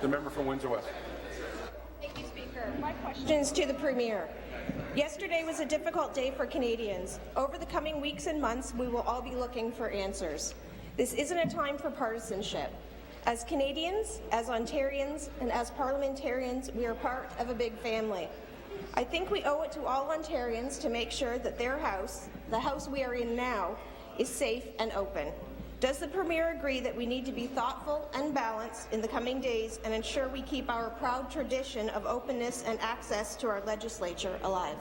The member from Windsor West. Thank you, Speaker. My question is to the Premier. Yesterday was a difficult day for Canadians. Over the coming weeks and months, we will all be looking for answers. This isn't a time for partisanship. As Canadians, as Ontarians, and as parliamentarians, we are part of a big family. I think we owe it to all Ontarians to make sure that their house, the house we are in now, is safe and open. Does the Premier agree that we need to be thoughtful and balanced in the coming days and ensure we keep our proud tradition of openness and access to our legislature alive?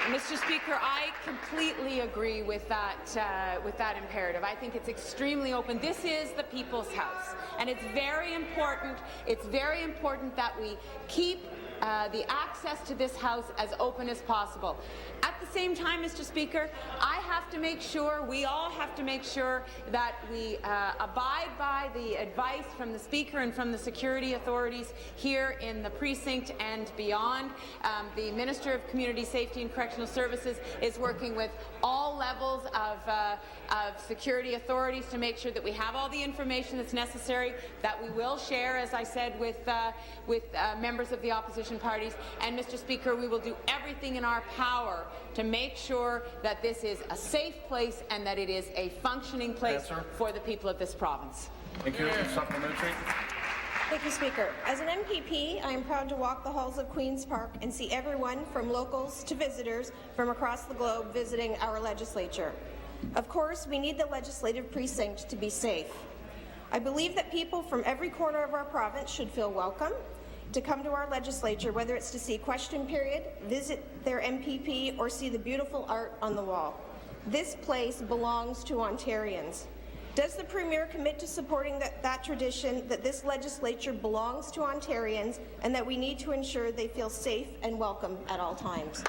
Mr. Speaker, I completely agree with that imperative. I think it's extremely open. This is the people's house, and it's very important. It's very important that we keep the access to this House as open as possible. At the same time, Mr. Speaker, I have to make sure, we all have to make sure that we abide by the advice from the Speaker and from the security authorities here in the precinct and beyond. The Minister of Community Safety and Correctional Services is working with all levels of security authorities to make sure that we have all the information that's necessary, that we will share, as I said, with members of the opposition parties. And, Mr. Speaker, we will do everything in our power to make sure that this is a safe place and that it is a functioning place for the people of this province. Thank you. Supplementary. Thank you, Speaker. As an MPP, I am proud to walk the halls of Queen's Park and see everyone from locals to visitors from across the globe visiting our legislature. Of course, we need the legislative precinct to be safe. I believe that people from every corner of our province should feel welcome to come to our legislature, whether it's to see question period, visit their MPP, or see the beautiful art on the wall. This place belongs to Ontarians. Does the Premier commit to supporting that tradition, that this legislature belongs to Ontarians, and that we need to ensure they feel safe and welcome at all times?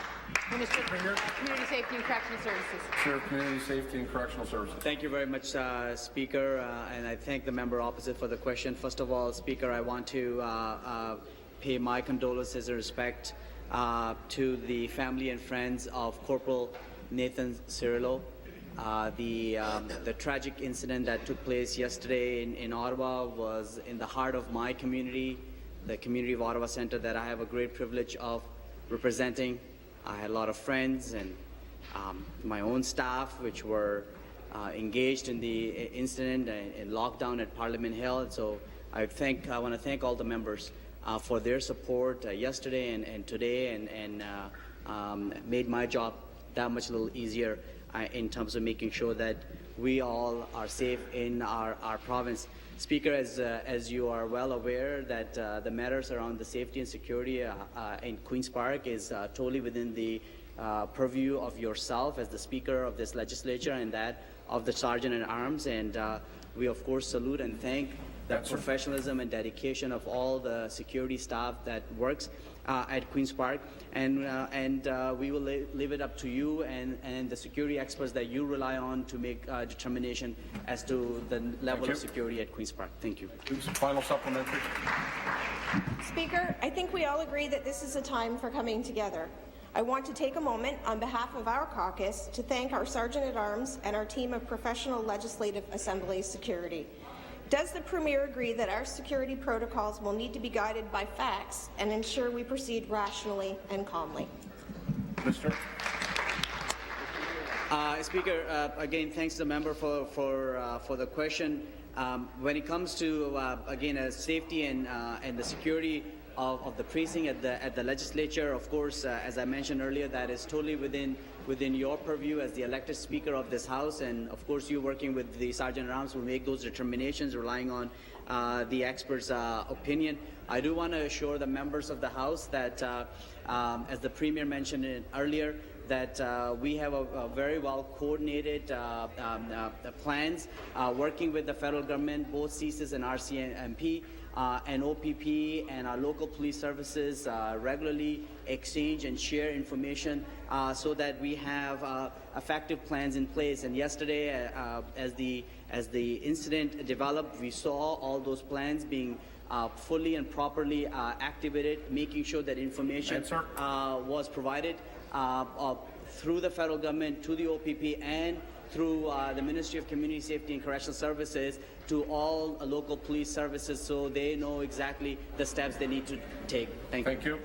Minister of Community Safety and Correctional Services. Minister of Community Safety and Correctional Services. Thank you very much, Speaker, and I thank the member opposite for the question. First of all, Speaker, I want to pay my condolences and respect to the family and friends of Corporal Nathan Cirillo. The tragic incident that took place yesterday in Ottawa was in the heart of my community, the community of Ottawa Centre that I have a great privilege of representing. I had a lot of friends and my own staff which were engaged in the incident and lockdown at Parliament Hill. So I want to thank all the members for their support yesterday and today, and made my job that much a little easier in terms of making sure that we all are safe in our province. Speaker, as you are well aware, that the matters around the safety and security in Queen's Park is totally within the purview of yourself as the Speaker of this legislature and that of the Sergeant at Arms, and we of course salute and thank the professionalism and dedication of all the security staff that works at Queen's Park, and we will leave it up to you and the security experts that you rely on to make a determination as to the level of security at Queen's Park. Thank you. Final supplementary. Speaker, I think we all agree that this is a time for coming together. I want to take a moment on behalf of our caucus to thank our Sergeant at Arms and our team of professional Legislative Assembly security. Does the Premier agree that our security protocols will need to be guided by facts and ensure we proceed rationally and calmly? Minister. Speaker, again, thanks to the member for the question. When it comes to again safety and the security of the precinct at the legislature, of course, as I mentioned earlier, that is totally within your purview as the elected Speaker of this House, and of course you working with the Sergeant at Arms will make those determinations relying on the experts' opinion. I do want to assure the members of the House that, as the Premier mentioned it earlier, that we have a very well coordinated plans working with the federal government, both CSIS and RCMP, and OPP and our local police services regularly exchange and share information so that we have effective plans in place. And yesterday, as the incident developed, we saw all those plans being fully and properly activated, making sure that information was provided through the federal government to the OPP and through the Ministry of Community Safety and Correctional Services to all local police services so they know exactly the steps they need to take. Thank you. Thank you.